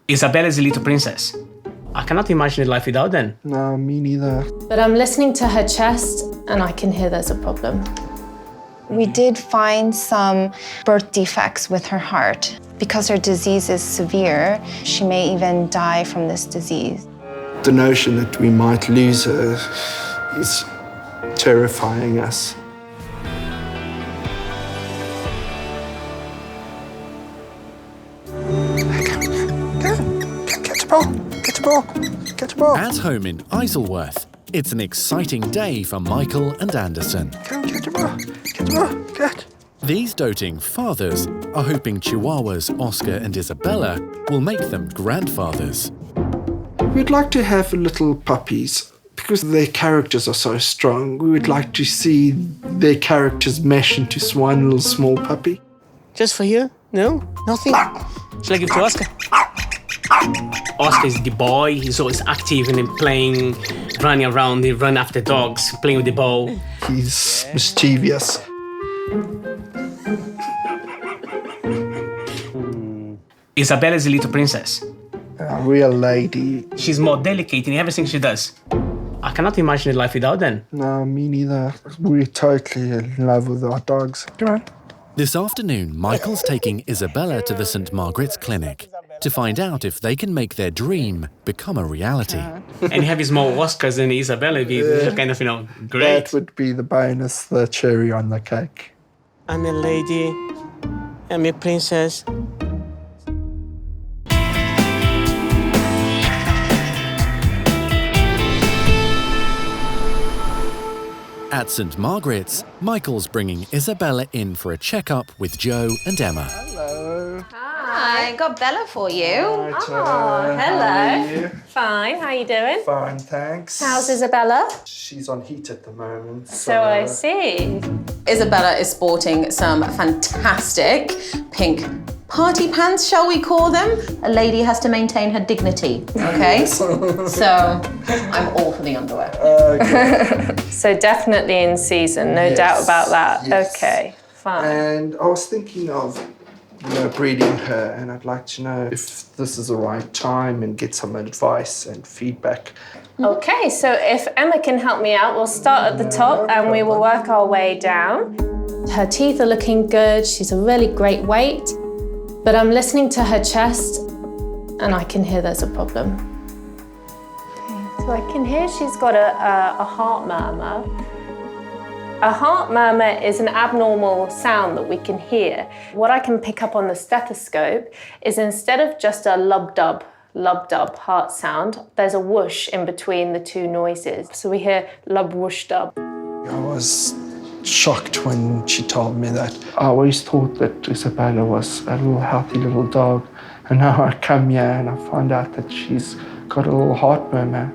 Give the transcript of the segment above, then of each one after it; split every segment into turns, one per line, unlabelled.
Isabella is a little princess. I cannot imagine a life without them.
No, me neither.
But I'm listening to her chest and I can hear there's a problem.
We did find some birth defects with her heart. Because her disease is severe, she may even die from this disease.
The notion that we might lose her is terrifying us. Get the ball.
At home in Isleworth, it's an exciting day for Michael and Anderson.
Come, get the ball. Get.
These doting fathers are hoping Chihuahuas Oscar and Isabella will make them grandfathers.
We'd like to have little puppies because their characters are so strong. We would like to see their characters mesh into one little small puppy.
Just for you? No? Nothing? Shall I give to Oscar? Oscar is the boy. He's always active and playing, running around. He run after dogs, playing with the ball.
He's mischievous.
Isabella is a little princess.
A real lady.
She's more delicate in everything she does. I cannot imagine a life without them.
No, me neither. We're totally in love with our dogs. Come on.
This afternoon, Michael's taking Isabella to the St. Margaret's Clinic to find out if they can make their dream become a reality.
And having small Oscars and Isabella would be kind of, great.
That would be the bonus, the cherry on the cake.
I'm a lady. I'm a princess.
At St. Margaret's, Michael's bringing Isabella in for a checkup with Joe and Emma.
Hello.
Hi, got Bella for you.
Oh, hello. Fine, how you doing?
Fine, thanks.
How's Isabella?
She's on heat at the moment.
So I see.
Isabella is sporting some fantastic pink party pants, shall we call them? A lady has to maintain her dignity, okay? So I'm all for the underwear.
Okay.
So definitely in season, no doubt about that.
Yes.
Okay, fine.
And I was thinking of breeding her, and I'd like to know if this is the right time and get some advice and feedback.
Okay, so if Emma can help me out, we'll start at the top and we will work our way down. Her teeth are looking good. She's a really great weight. But I'm listening to her chest and I can hear there's a problem. Okay, so I can hear she's got a heart murmur. A heart murmur is an abnormal sound that we can hear. What I can pick up on the stethoscope is instead of just a lub-dub heart sound, there's a whoosh in between the two noises. So we hear lub-whoosh-dub.
I was shocked when she told me that. I always thought that Isabella was a little healthy little dog, and now I come here and I find out that she's got a little heart murmur.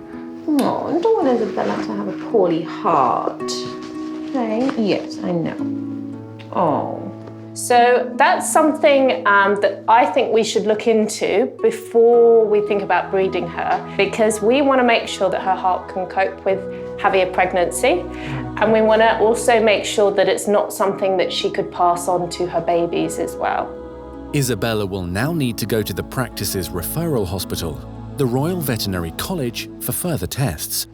Oh, I don't want Isabella to have a poorly heart. Okay, yes, I know. Oh.
So that's something that I think we should look into before we think about breeding her, because we want to make sure that her heart can cope with having a pregnancy, and we want to also make sure that it's not something that she could pass on to her babies as well.
Isabella will now need to go to the practice's referral hospital, the Royal Veterinary College, for further tests.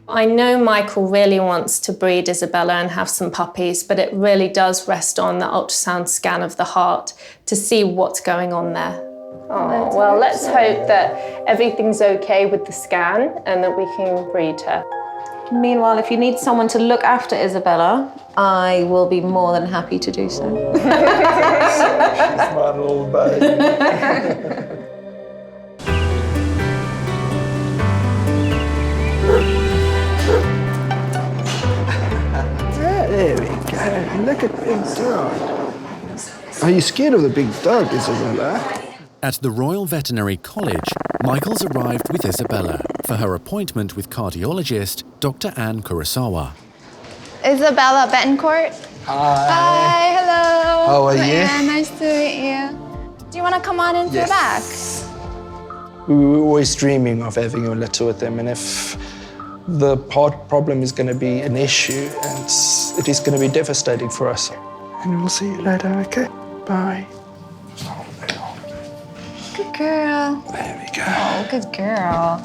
I know Michael really wants to breed Isabella and have some puppies, but it really does rest on the ultrasound scan of the heart to see what's going on there. Oh, well, let's hope that everything's okay with the scan and that we can breed her.
Meanwhile, if you need someone to look after Isabella, I will be more than happy to do so.
She's my little baby. There we go. Look at Big Dog. Are you scared of the big dog, Isabella?
At the Royal Veterinary College, Michael's arrived with Isabella for her appointment with cardiologist Dr. Anne Kurosawa.
Isabella Betancourt.
Hi.
Hello.
How are you?
Yeah, nice to meet you. Do you want to come on into the back?
We were always dreaming of having a litter with them, and if the heart problem is going to be an issue, and it is going to be devastating for us. And we'll see you later, okay? Bye. Good
girl.
There we go.
Oh, good girl.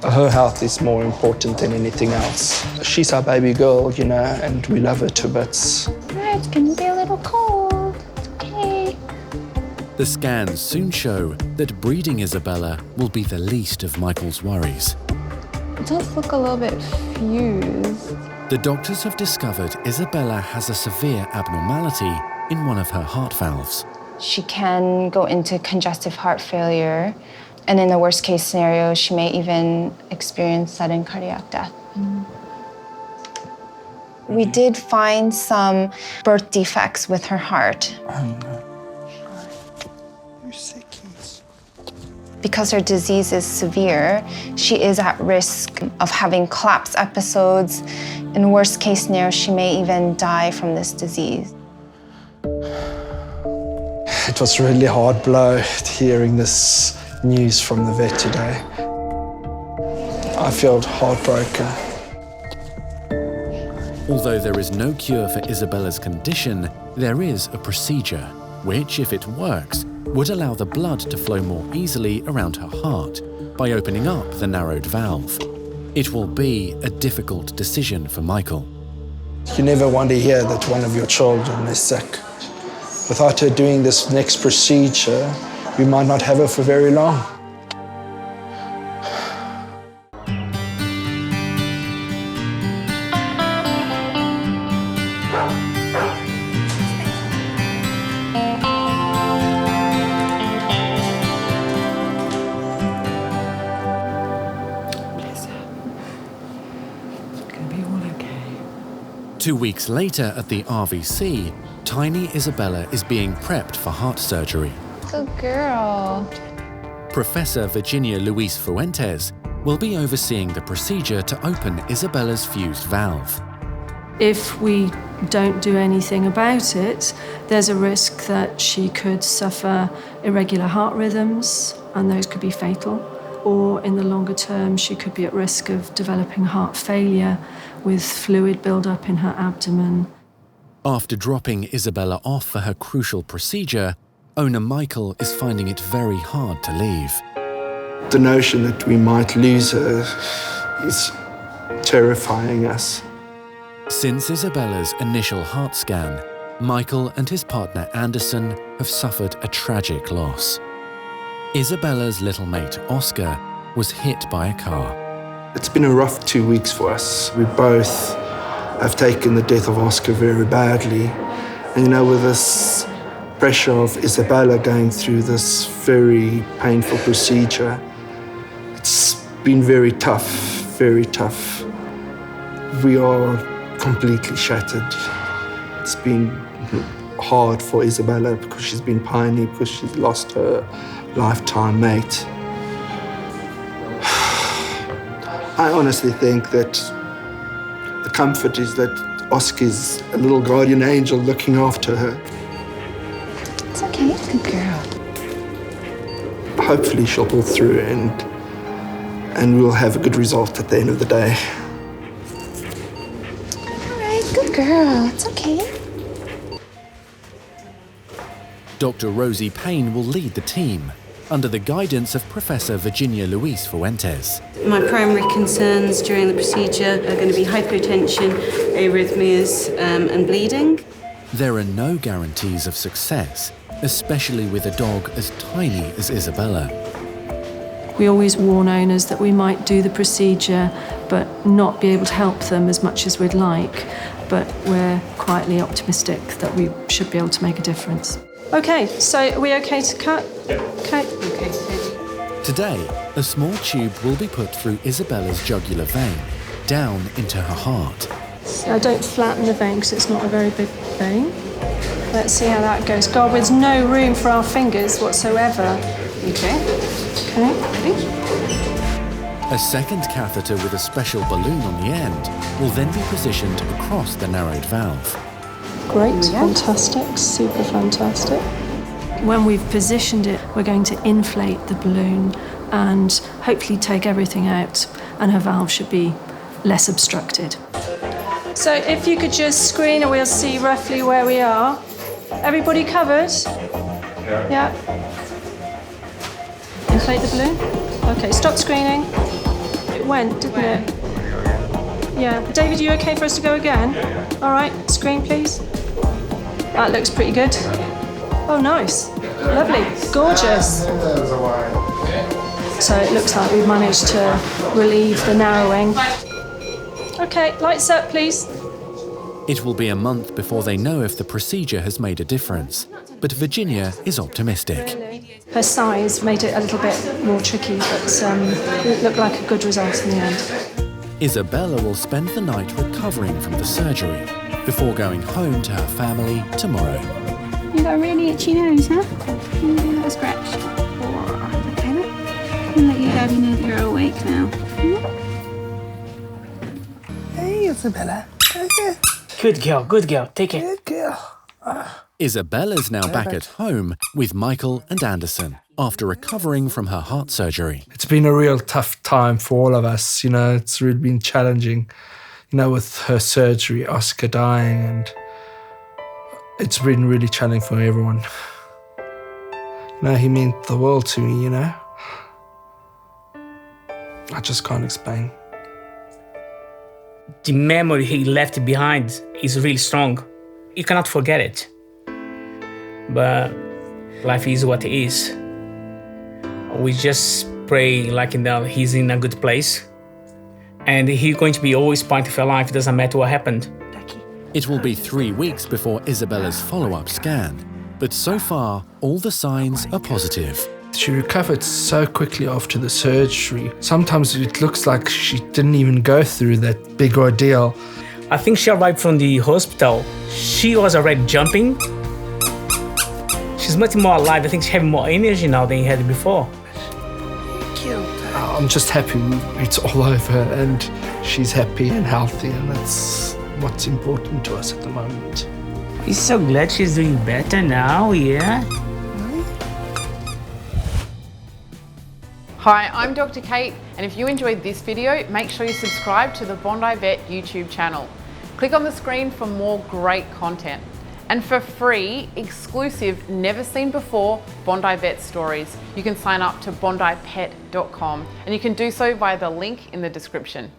Her health is more important than anything else. She's our baby girl, you know, and we love her to bits.
It's gonna be a little cold. It's okay.
The scans soon show that breeding Isabella will be the least of Michael's worries.
It does look a little bit fused.
The doctors have discovered Isabella has a severe abnormality in one of her heart valves.
She can go into congestive heart failure, and in the worst case scenario, she may even experience sudden cardiac death. We did find some birth defects with her heart. Because her disease is severe, she is at risk of having collapse episodes. In worst case scenario, she may even die from this disease.
It was a really hard blow hearing this news from the vet today. I feel heartbroken.
Although there is no cure for Isabella's condition, there is a procedure which, if it works, would allow the blood to flow more easily around her heart by opening up the narrowed valve. It will be a difficult decision for Michael.
You never want to hear that one of your children is sick. Without her doing this next procedure, we might not have her for very long.
Bless her. It's going to be all okay.
2 weeks later at the RVC, tiny Isabella is being prepped for heart surgery.
Good girl.
Professor Virginia Luis Fuentes will be overseeing the procedure to open Isabella's fused valve.
If we don't do anything about it, there's a risk that she could suffer irregular heart rhythms, and those could be fatal. Or in the longer term, she could be at risk of developing heart failure with fluid buildup in her abdomen.
After dropping Isabella off for her crucial procedure, owner Michael is finding it very hard to leave.
The notion that we might lose her is terrifying us.
Since Isabella's initial heart scan, Michael and his partner Anderson have suffered a tragic loss. Isabella's little mate Oscar was hit by a car.
It's been a rough 2 weeks for us. We both have taken the death of Oscar very badly. And you know, with this pressure of Isabella going through this very painful procedure, it's been very tough, very tough. We are completely shattered. It's been hard for Isabella because she's been pining, because she's lost her lifetime mate. I honestly think that the comfort is that Oscar's a little guardian angel looking after her.
It's okay, good girl.
Hopefully she'll pull through and we'll have a good result at the end of the day.
All right, good girl. It's okay.
Dr. Rosie Payne will lead the team under the guidance of Professor Virginia Luis Fuentes.
My primary concerns during the procedure are going to be hypotension, arrhythmias, and bleeding.
There are no guarantees of success, especially with a dog as tiny as Isabella.
We always warn owners that we might do the procedure but not be able to help them as much as we'd like, but we're quietly optimistic that we should be able to make a difference. Okay, so are we okay to cut? Okay.
Today, a small tube will be put through Isabella's jugular vein, down into her heart.
So don't flatten the vein because it's not a very big vein. Let's see how that goes. God, there's no room for our fingers whatsoever. Okay. Okay. Ready?
A second catheter with a special balloon on the end will then be positioned across the narrowed valve.
Great, fantastic, super fantastic. When we've positioned it, we're going to inflate the balloon and hopefully take everything out, and her valve should be less obstructed. So if you could just screen and we'll see roughly where we are. Everybody covered? Yeah. inflate the balloon. Okay, stop screening. It went, didn't it? Yeah. David, you okay for us to go again? All right, screen, please. That looks pretty good. Oh, nice. Lovely. Gorgeous. So it looks like we've managed to relieve the narrowing. Okay, lights up, please.
It will be a month before they know if the procedure has made a difference, but Virginia is optimistic.
Her size made it a little bit more tricky, but it looked like a good result in the end.
Isabella will spend the night recovering from the surgery before going home to her family tomorrow.
You got a really itchy nose, huh? Can you do a little scratch? Okay, look. And let your daddy know that you're awake now.
Hey, Isabella. Okay.
Good girl. Take it.
Good girl.
Isabella's now back at home with Michael and Anderson after recovering from her heart surgery.
It's been a real tough time for all of us. It's really been challenging, with her surgery, Oscar dying, and it's been really challenging for everyone. He meant the world to me, I just can't explain.
The memory he left behind is really strong. You cannot forget it. But life is what it is. We just pray he's in a good place. And he's going to be always part of your life, doesn't matter what happened.
It will be 3 weeks before Isabella's follow-up scan, but so far, all the signs are positive.
She recovered so quickly after the surgery. Sometimes it looks like she didn't even go through that big ordeal.
I think she arrived from the hospital. She was already jumping. She's much more alive. I think she's having more energy now than she had before.
I'm just happy it's all over and she's happy and healthy, and that's what's important to us at the moment.
We're so glad she's doing better now, yeah?
Hi, I'm Dr. Kate, and if you enjoyed this video, make sure you subscribe to the Bondi Vet YouTube channel. Click on the screen for more great content. And for free, exclusive, never seen before Bondi Vet stories, you can sign up to bondipet.com, and you can do so via the link in the description.